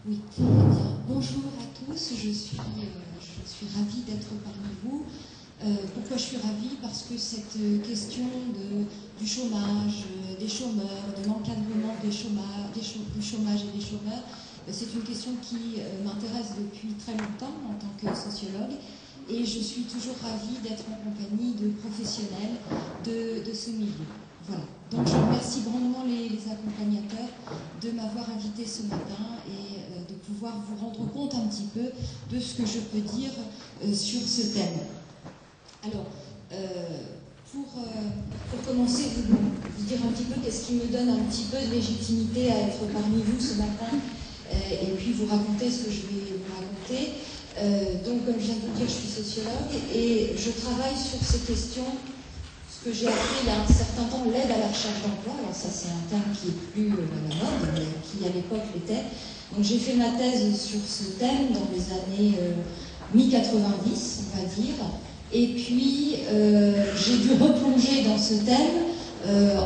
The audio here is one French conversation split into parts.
Oui, très bien. Bonjour à tous, je suis ravie d'être parmi vous. Pourquoi je suis ravie? Parce que cette question du chômage, des chômeurs, de l'encadrement du chômage et des chômeurs, c'est une question qui m'intéresse depuis très longtemps en tant que sociologue, et je suis toujours ravie d'être en compagnie de professionnels de ce milieu. Voilà. Donc je remercie grandement les accompagnateurs de m'avoir invité ce matin et de pouvoir vous rendre compte un petit peu de ce que je peux dire sur ce thème. Alors, pour commencer, vous dire un petit peu qu'est-ce qui me donne un petit peu de légitimité à être parmi vous ce matin, et puis vous raconter ce que je vais vous raconter. Donc, comme je viens de vous dire, je suis sociologue et je travaille sur ces questions, ce que j'ai appelé il y a un certain temps l'aide à la recherche d'emploi. Alors ça, c'est un terme qui est plus à la mode, mais qui à l'époque l'était. Donc j'ai fait ma thèse sur ce thème dans les années mi-90, on va dire. Et puis, j'ai dû replonger dans ce thème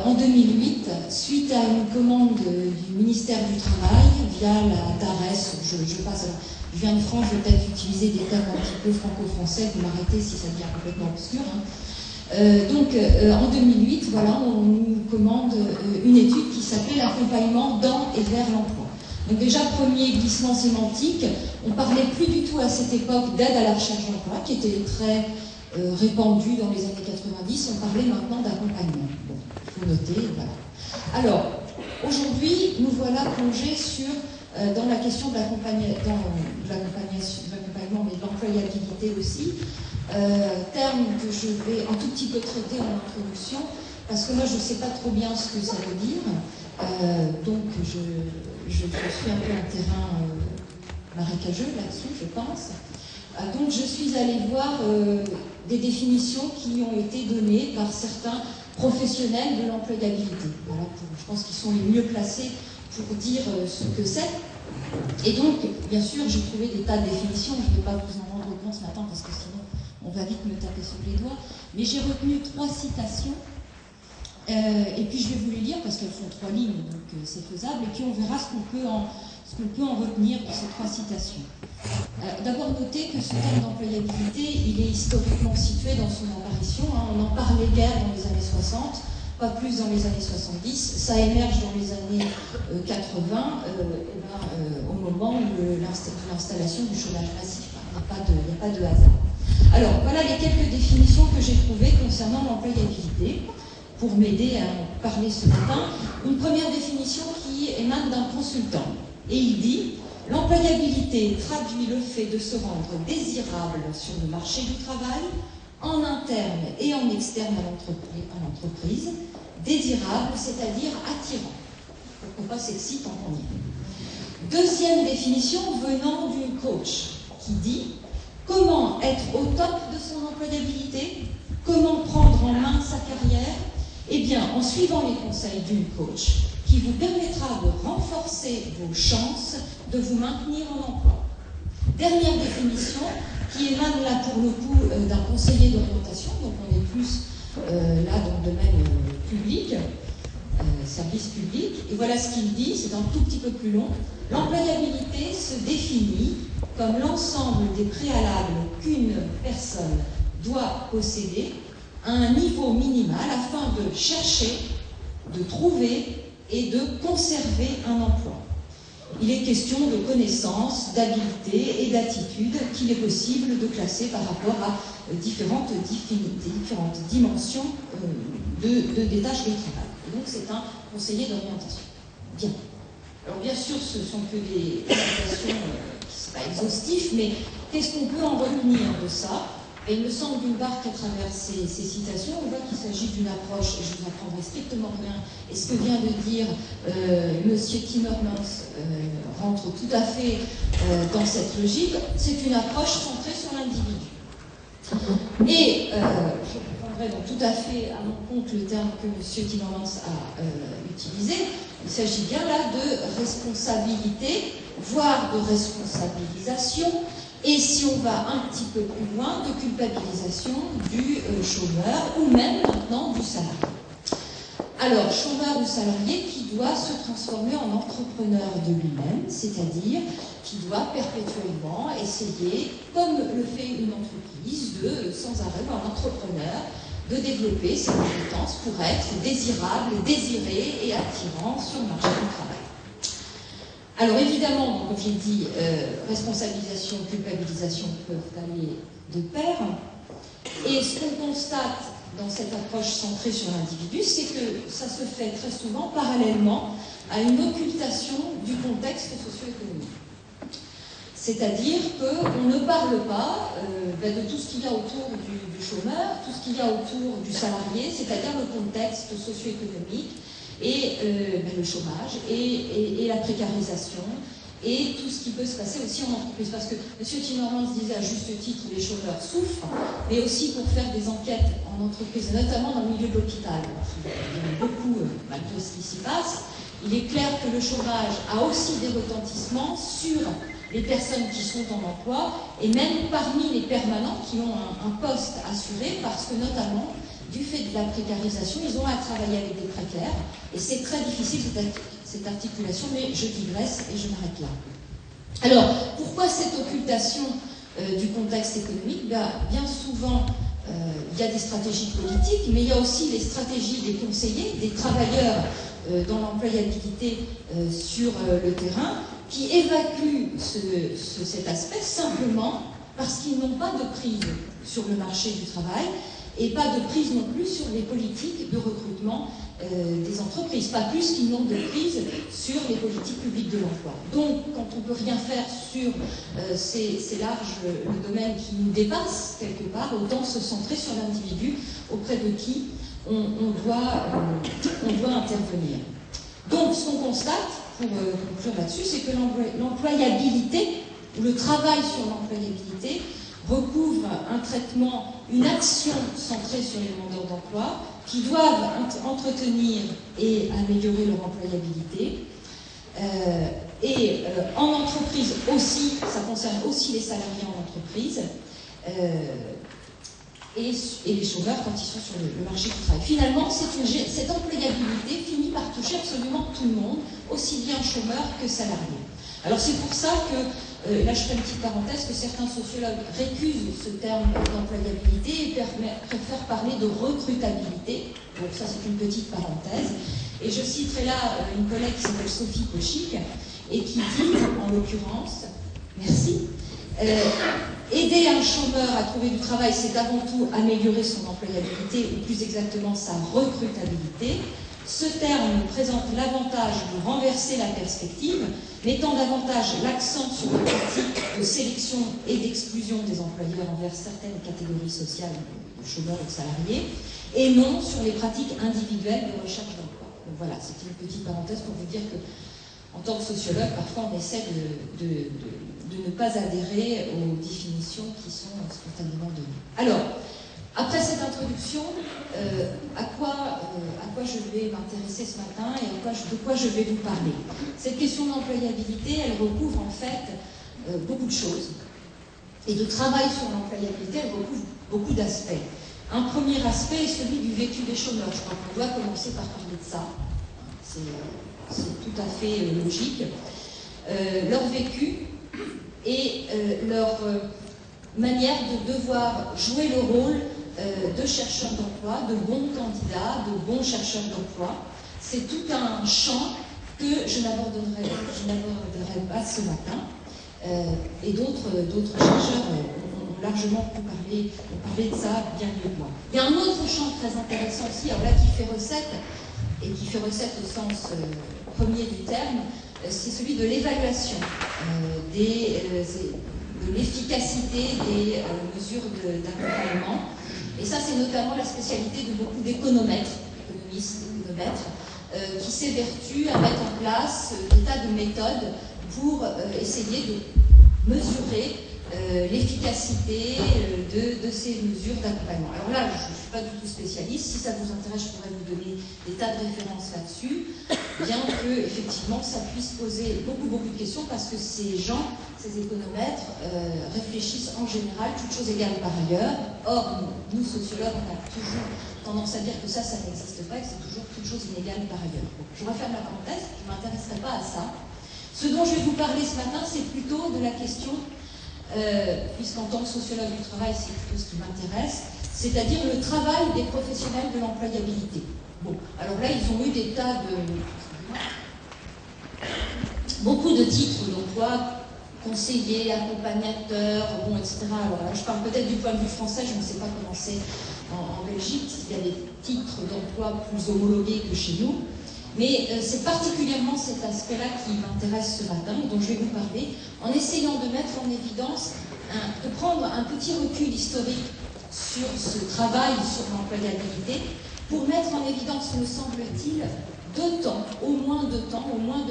en 2008, suite à une commande du ministère du Travail via la DARES. Je viens de France, je vais peut-être utiliser des termes un petit peu franco-français, vous m'arrêtez si ça devient complètement obscur. Donc, en 2008, voilà, on nous commande une étude qui s'appelait l'accompagnement dans et vers l'emploi. Donc déjà, premier glissement sémantique, on parlait plus du tout à cette époque d'aide à la recherche d'emploi, qui était très répandue dans les années 90, on parlait maintenant d'accompagnement. Bon, il faut noter, voilà. Alors, aujourd'hui, nous voilà plongés dans la question de l'accompagnement, mais de l'employabilité aussi, terme que je vais un tout petit peu traiter en introduction, parce que moi, je ne sais pas trop bien ce que ça veut dire, donc je suis un peu en terrain marécageux là-dessus, je pense. Donc je suis allée voir des définitions qui ont été données par certains professionnels de l'employabilité. Voilà, je pense qu'ils sont les mieux placés pour dire ce que c'est. Et donc, bien sûr, j'ai trouvé des tas de définitions, je ne vais pas vous en rendre compte ce matin parce que sinon on va vite me taper sur les doigts, mais j'ai retenu 3 citations. Et puis je vais vous les lire parce qu'elles font 3 lignes, donc c'est faisable, et puis on verra ce qu'on peut en retenir de ces 3 citations. D'abord noter que ce terme d'employabilité, il est historiquement situé dans son apparition, on en parlait guère dans les années 60, pas plus dans les années 70, ça émerge dans les années 80, au moment de l'installation du chômage massif. Il n'y a pas de hasard. Alors voilà les quelques définitions que j'ai trouvées concernant l'employabilité, pour m'aider à en parler ce matin. Une première définition qui émane d'un consultant. Et il dit « L'employabilité traduit le fait de se rendre désirable sur le marché du travail, en interne et en externe à l'entreprise. Désirable, c'est-à-dire attirant. » Pourquoi pas sexy tant qu'on y est. Deuxième définition venant d'une coach qui dit « Comment être au top de son employabilité? Comment prendre en main sa carrière? Eh bien, en suivant les conseils d'une coach qui vous permettra de renforcer vos chances de vous maintenir en emploi. » Dernière définition qui émane là pour le coup d'un conseiller d'orientation, donc on est plus là dans le domaine public, service public, et voilà ce qu'il dit, c'est un tout petit peu plus long. L'employabilité se définit comme l'ensemble des préalables qu'une personne doit posséder à un niveau minimal afin de chercher, de trouver et de conserver un emploi. Il est question de connaissances, d'habiletés et d'attitudes qu'il est possible de classer par rapport à différentes dimensions de détachement de travail. Et donc c'est un conseiller d'orientation. Bien. Alors bien sûr, ce sont que des citations qui ne sont pas exhaustives, mais qu'est-ce qu'on peut en retenir de ça? Et il me semble d'une part qu'à travers ces citations, on voit qu'il s'agit d'une approche, et je vous apprendrai strictement rien, et ce que vient de dire Monsieur Timmermans rentre tout à fait dans cette logique, c'est une approche centrée sur l'individu. Et je prendrai donc tout à fait à mon compte le terme que Monsieur Timmermans a utilisé, il s'agit bien là de responsabilité, voire de responsabilisation, et si on va un petit peu plus loin, de culpabilisation du chômeur ou même maintenant du salarié. Alors, chômeur ou salarié qui doit se transformer en entrepreneur de lui-même, c'est-à-dire qui doit perpétuellement essayer, comme le fait une entreprise, sans arrêt, un entrepreneur, de développer ses compétences pour être désirable, désiré et attirant sur le marché du travail. Alors évidemment, comme j'ai dit, responsabilisation, culpabilisation peuvent aller de pair. Et ce qu'on constate dans cette approche centrée sur l'individu, c'est que ça se fait très souvent parallèlement à une occultation du contexte socio-économique. C'est-à-dire qu'on ne parle pas de tout ce qu'il y a autour du chômeur, tout ce qu'il y a autour du salarié, c'est-à-dire le contexte socio-économique et le chômage et la précarisation et tout ce qui peut se passer aussi en entreprise. Parce que M. Timmermans disait à juste titre que les chômeurs souffrent, mais aussi pour faire des enquêtes en entreprise, notamment dans le milieu de l'hôpital. Il y a beaucoup, malgré ce qui s'y passe. Il est clair que le chômage a aussi des retentissements sur les personnes qui sont en emploi et même parmi les permanents qui ont un poste assuré parce que notamment du fait de la précarisation, ils ont à travailler avec des précaires et c'est très difficile cette articulation, mais je digresse et je m'arrête là. Alors, pourquoi cette occultation du contexte économique? Bien souvent, il y a des stratégies politiques, mais il y a aussi les stratégies des conseillers, des travailleurs dans l'employabilité sur le terrain, qui évacuent cet aspect simplement parce qu'ils n'ont pas de prise sur le marché du travail et pas de prise non plus sur les politiques de recrutement des entreprises, pas plus qu'ils n'ont de prise sur les politiques publiques de l'emploi. Donc, quand on ne peut rien faire sur ces larges domaines qui nous dépassent quelque part, autant se centrer sur l'individu auprès de qui on doit intervenir. Donc, ce qu'on constate, pour conclure là-dessus, c'est que l'employabilité, ou le travail sur l'employabilité, recouvre un traitement, une action centrée sur les demandeurs d'emploi, qui doivent entretenir et améliorer leur employabilité. En entreprise aussi, ça concerne aussi les salariés en entreprise, et les chômeurs quand ils sont sur le marché du travail. Finalement, cette employabilité finit par toucher absolument tout le monde, aussi bien chômeurs que salariés. Alors c'est pour ça que, là je fais une petite parenthèse, que certains sociologues récusent ce terme d'employabilité et préfèrent parler de recrutabilité. Donc ça c'est une petite parenthèse. Et je citerai là une collègue qui s'appelle Sophie Kochik et qui dit, en l'occurrence, merci, aider un chômeur à trouver du travail, c'est avant tout améliorer son employabilité, ou plus exactement sa recrutabilité. Ce terme présente l'avantage de renverser la perspective, mettant davantage l'accent sur les pratiques de sélection et d'exclusion des employeurs envers certaines catégories sociales de chômeurs ou de salariés, et non sur les pratiques individuelles de recherche d'emploi. Donc voilà, c'est une petite parenthèse pour vous dire que, en tant que sociologue, parfois on essaie de ne pas adhérer aux définitions qui sont spontanément données. Alors, après cette introduction, à quoi je vais m'intéresser ce matin et de quoi je vais vous parler. Cette question d'employabilité, elle recouvre en fait beaucoup de choses. Et de travail sur l'employabilité, elle recouvre beaucoup d'aspects. Un premier aspect est celui du vécu des chômeurs. Je crois qu'on doit commencer par parler de ça. C'est tout à fait logique. Leur vécu et leur manière de devoir jouer le rôle de chercheurs d'emploi, de bons candidats, de bons chercheurs d'emploi. C'est tout un champ que je n'aborderai pas ce matin. Et d'autres chercheurs ont largement pu parler de ça bien mieux que moi. Il y a un autre champ très intéressant aussi, alors là qui fait recette, et qui fait recette au sens premier du terme, c'est celui de l'évaluation de l'efficacité des mesures d'accompagnement. Et ça, c'est notamment la spécialité de beaucoup d'économistes, qui s'évertuent à mettre en place des tas de méthodes pour essayer de mesurer l'efficacité de ces mesures d'accompagnement. Alors là, je ne suis pas du tout spécialiste. Si ça vous intéresse, je pourrais vous donner des tas de références là-dessus, bien que effectivement ça puisse poser beaucoup de questions, parce que ces gens, ces économètres, réfléchissent en général toutes choses égales par ailleurs. Or, nous sociologues, on a toujours tendance à dire que ça n'existe pas, et que c'est toujours toutes choses inégales par ailleurs. Bon, je referme la parenthèse, je ne m'intéresserai pas à ça. Ce dont je vais vous parler ce matin, c'est plutôt de la question, puisqu'en tant que sociologue du travail, c'est plutôt ce qui m'intéresse, c'est-à-dire le travail des professionnels de l'employabilité. Bon, alors là, ils ont eu des tas de... beaucoup de titres d'emploi, conseiller, accompagnateur, bon, etc. Alors là, je parle peut-être du point de vue français, je ne sais pas comment c'est en Belgique, s'il y a des titres d'emploi plus homologués que chez nous. Mais c'est particulièrement cet aspect-là qui m'intéresse ce matin, et dont je vais vous parler, en essayant de mettre en évidence, de prendre un petit recul historique sur ce travail sur l'employabilité, pour mettre en évidence, me semble-t-il, deux temps, au moins deux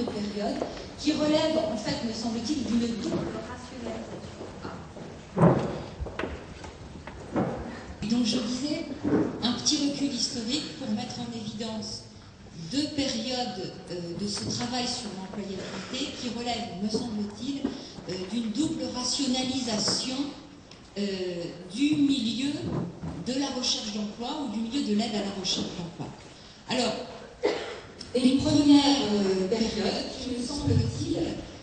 périodes, qui relèvent, en fait, me semble-t-il, d'une double rationalisation. Donc je disais, un petit recul historique pour mettre en évidence deux périodes de ce travail sur l'employabilité qui relèvent, me semble-t-il, d'une double rationalisation du milieu de la recherche d'emploi ou du milieu de l'aide à la recherche d'emploi. Alors, une première période qui, me semble-t-il,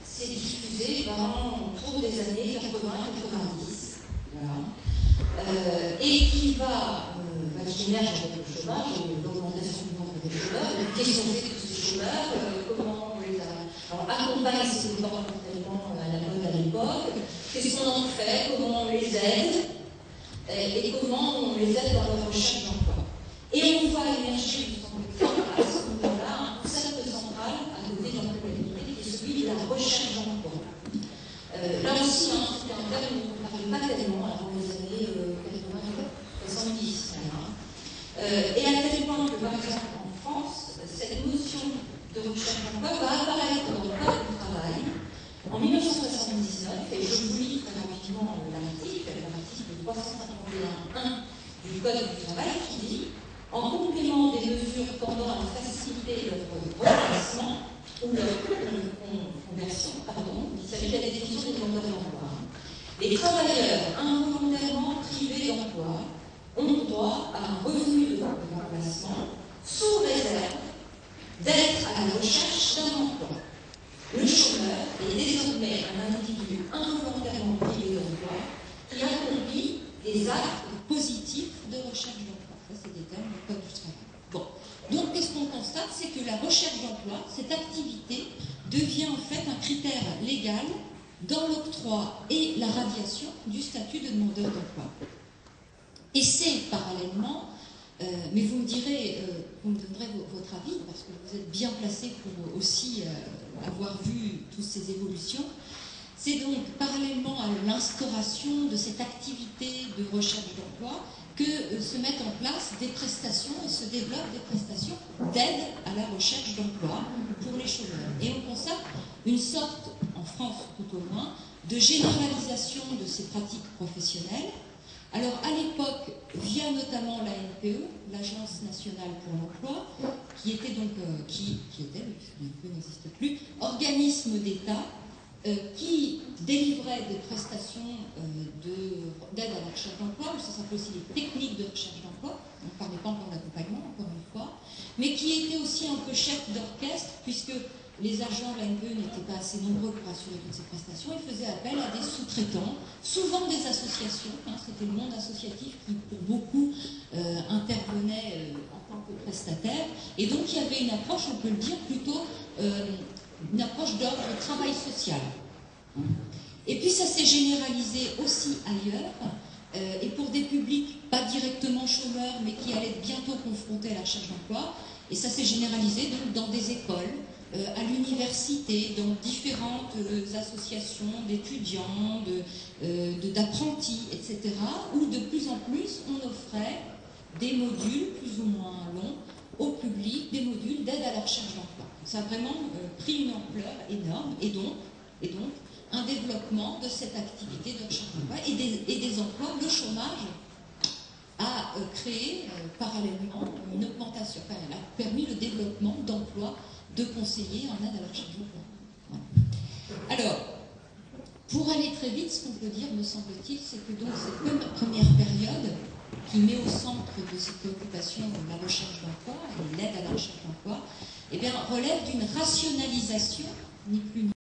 s'est diffusée autour des années 80-90, voilà, et qui va générer le chômage, l'augmentation du nombre de chômeurs, qu'est-ce qu'on fait de tous ces chômeurs, comment on les accompagne ces comportements à la mode à l'époque, qu'est-ce qu'on en fait, comment on les aide, et comment on les aide dans leur recherche d'emploi. Et on va émerger, à ce moment-là, un concept central à côté de l'employabilité, qui est celui de la recherche d'emploi. Là aussi, c'était un terme dont on ne parlait pas tellement avant les années 80-70. Et à tel point que, par exemple, en France, cette notion de recherche d'emploi va apparaître dans le Code du travail en 1979, et je vous lis très rapidement l'article 351.1 du Code du travail qui dit « En complément des mesures tendant à faciliter leur remplacement ou leur conversion, il s'agit de la définition des emplois d'emploi, les travailleurs involontairement privés d'emploi ont droit à un revenu de remplacement sous réserve d'être à la recherche d'un emploi. Le chômeur est désormais un individu involontairement privé d'emploi qui accomplit des actes positifs de recherche d'emploi. » Ça, c'est des termes du Code du travail. Bon. Donc, qu'est-ce qu'on constate? C'est que la recherche d'emploi, cette activité, devient en fait un critère légal dans l'octroi et la radiation du statut de demandeur d'emploi. Et c'est parallèlement, mais vous me direz, vous me donnerez votre avis, parce que vous êtes bien placé pour aussi avoir vu toutes ces évolutions, c'est donc parallèlement à l'instauration de cette activité de recherche d'emploi que se mettent en place des prestations et se développent des prestations d'aide à la recherche d'emploi pour les chômeurs. Et on constate une sorte, en France tout au moins, de généralisation de ces pratiques professionnelles. Alors, à l'époque, via notamment la NPE, l'Agence nationale pour l'emploi, qui était donc, qui était, puisque la NPE n'existe plus, organisme d'État qui délivrait des prestations d'aide à la recherche d'emploi, ou ça s'appelle aussi les techniques de recherche d'emploi, on ne parlait pas encore d'accompagnement, encore une fois, mais qui était aussi un peu chef d'orchestre, puisque les agents de la NPE n'étaient pas assez nombreux pour assurer toutes ces prestations, ils faisaient appel à des sous-traitants, souvent des associations, c'était le monde associatif qui, pour beaucoup, intervenait en tant que prestataire, et donc il y avait une approche, on peut le dire, plutôt une approche d'ordre travail social. Et puis ça s'est généralisé aussi ailleurs, et pour des publics pas directement chômeurs, mais qui allaient être bientôt confrontés à la recherche d'emploi, et ça s'est généralisé donc dans des écoles, à l'université, dans différentes associations d'étudiants, d'apprentis, etc., où de plus en plus on offrait des modules plus ou moins longs au public, des modules d'aide à la recherche d'emploi. Ça a vraiment pris une ampleur énorme, et donc un développement de cette activité de recherche d'emploi et des emplois. Le chômage a créé parallèlement une augmentation, enfin, elle a permis le développement d'emplois de conseillers en aide à la recherche d'emploi. Voilà. Alors, pour aller très vite, ce qu'on peut dire, me semble-t-il, c'est que donc cette première période qui met au centre de ces préoccupations la recherche d'emploi et l'aide à la recherche d'emploi, eh bien, relève d'une rationalisation, ni plus ni